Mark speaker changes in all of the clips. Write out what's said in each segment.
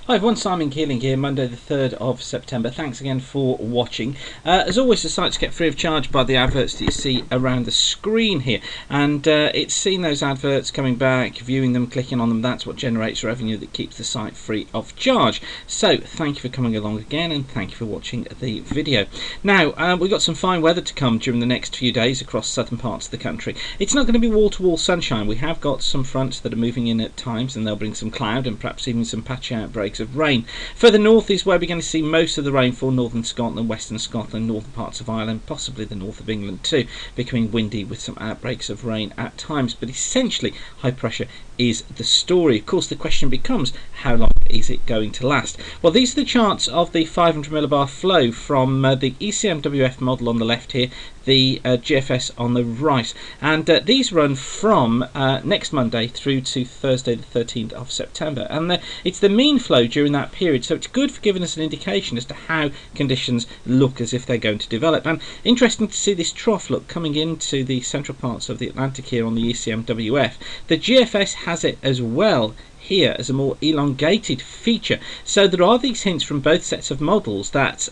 Speaker 1: Hi everyone, Simon Keeling here, Monday the 3rd of September. Thanks again for watching. As always, the sites get free of charge by the adverts that you see around the screen here. And it's seeing those adverts, coming back, viewing them, clicking on them. That's what generates revenue that keeps the site free of charge. So thank you for coming along again, and thank you for watching the video. Now, we've got some fine weather to come during the next few days across southern parts of the country. It's not going to be wall-to-wall sunshine. We have got some fronts that are moving in at times, and they'll bring some cloud and perhaps even some patchy outbreaks of rain. Further north is where we're going to see most of the rainfall. Northern Scotland, Western Scotland, northern parts of Ireland, possibly the north of England too, becoming windy with some outbreaks of rain at times. But essentially, high pressure is the story. Of course, the question becomes, how long is it going to last? Well, these are the charts of the 500 millibar flow from the ECMWF model on the left here, the GFS on the right, and these run from next Monday through to Thursday the 13th of September, and it's the mean flow during that period, so it's good for giving us an indication as to how conditions look as if they're going to develop. And interesting to see this trough look coming into the central parts of the Atlantic here on the ECMWF. The GFS has it as well here as a more elongated feature, so there are these hints from both sets of models that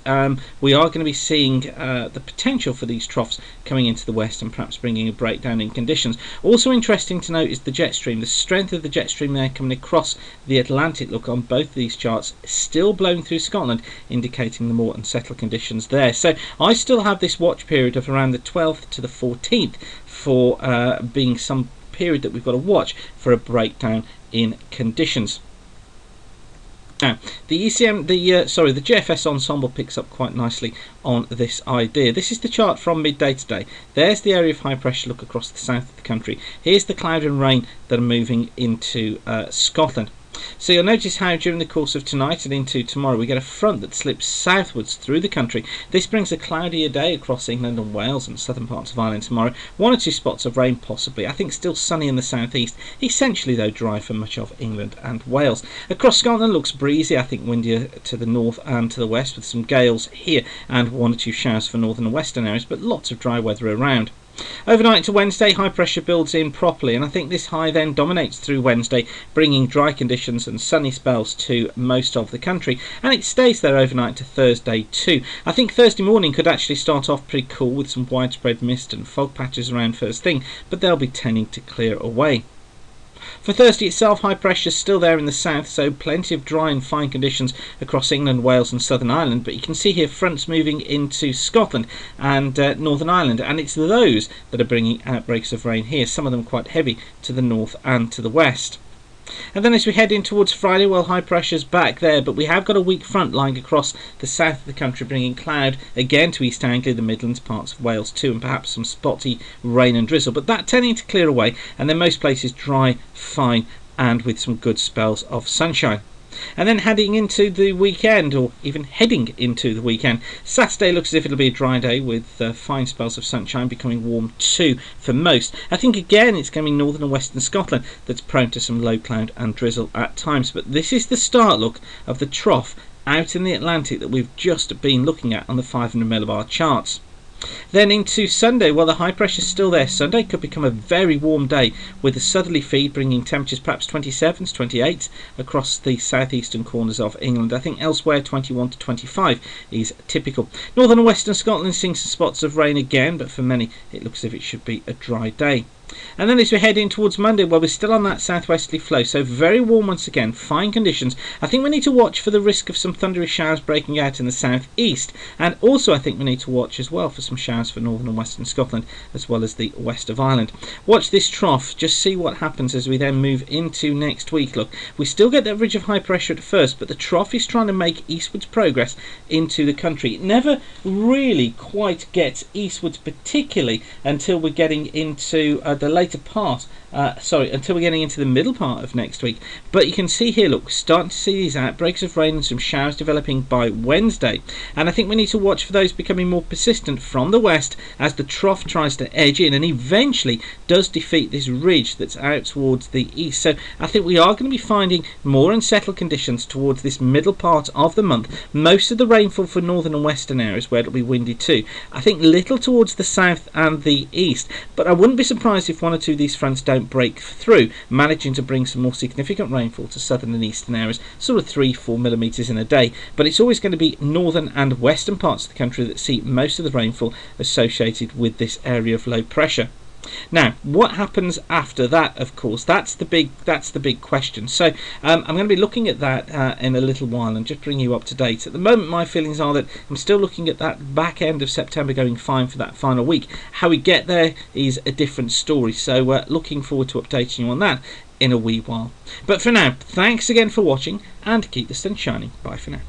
Speaker 1: we are going to be seeing the potential for these troughs coming into the west and perhaps bringing a breakdown in conditions. Also interesting to note is the jet stream, the strength of the jet stream there coming across the Atlantic. Look on both of these charts, still blowing through Scotland, indicating the more unsettled conditions there. So I still have this watch period of around the 12th to the 14th for being some period that we've got to watch for a breakdown in conditions. Now, the GFS ensemble picks up quite nicely on this idea. This is the chart from midday today. There's the area of high pressure look across the south of the country. Here's the cloud and rain that are moving into Scotland. So you'll notice how during the course of tonight and into tomorrow we get a front that slips southwards through the country. This brings a cloudier day across England and Wales and southern parts of Ireland tomorrow. One or two spots of rain possibly. I think still sunny in the southeast. Essentially though dry for much of England and Wales. Across Scotland looks breezy. I think windier to the north and to the west with some gales here and one or two showers for northern and western areas, but lots of dry weather around. Overnight to Wednesday, high pressure builds in properly, and I think this high then dominates through Wednesday, bringing dry conditions and sunny spells to most of the country, and it stays there overnight to Thursday too. I think Thursday morning could actually start off pretty cool with some widespread mist and fog patches around first thing, but they'll be tending to clear away. For Thursday itself, high pressure is still there in the south, so plenty of dry and fine conditions across England, Wales and Southern Ireland, but you can see here fronts moving into Scotland and Northern Ireland, and it's those that are bringing outbreaks of rain here, some of them quite heavy to the north and to the west. And then as we head in towards Friday, well, high pressure's back there, but we have got a weak front lying across the south of the country, bringing cloud again to East Anglia, the Midlands, parts of Wales too, and perhaps some spotty rain and drizzle, but that tending to clear away, and then most places dry, fine, and with some good spells of sunshine. And then heading into the weekend, or even heading into the weekend, Saturday looks as if it'll be a dry day with fine spells of sunshine, becoming warm too for most. I think again it's going to be northern and western Scotland that's prone to some low cloud and drizzle at times, but this is the start look of the trough out in the Atlantic that we've just been looking at on the 500 millibar charts. Then into Sunday, well, the high pressure is still there. Sunday could become a very warm day with a southerly feed bringing temperatures perhaps 27s, 28s across the southeastern corners of England. I think elsewhere 21 to 25 is typical. Northern and western Scotland seeing some spots of rain again, but for many it looks as if it should be a dry day. And then as we head in towards Monday, well, we're still on that southwesterly flow, so very warm once again, fine conditions. I think we need to watch for the risk of some thundery showers breaking out in the southeast, and also I think we need to watch as well for some showers for northern and western Scotland as well as the west of Ireland. Watch this trough, just see what happens as we then move into next week. Look, we still get that ridge of high pressure at first, but the trough is trying to make eastwards progress into the country. It never really quite gets eastwards, particularly until we're getting into the later part, until we're getting into the middle part of next week. But you can see here, look, we're starting to see these outbreaks of rain and some showers developing by Wednesday, and I think we need to watch for those becoming more persistent from the west as the trough tries to edge in and eventually does defeat this ridge that's out towards the east. So I think we are going to be finding more unsettled conditions towards this middle part of the month. Most of the rainfall for northern and western areas where it'll be windy too. I think little towards the south and the east, but I wouldn't be surprised surprised if one or two of these fronts don't break through, managing to bring some more significant rainfall to southern and eastern areas, sort of 3-4 millimetres in a day. But it's always going to be northern and western parts of the country that see most of the rainfall associated with this area of low pressure. Now, what happens after that? Of course, that's the big question. So I'm going to be looking at that in a little while and just bring you up to date. At the moment, my feelings are that I'm still looking at that back end of September going fine for that final week. How we get there is a different story. So looking forward to updating you on that in a wee while. But for now, thanks again for watching and keep the sun shining. Bye for now.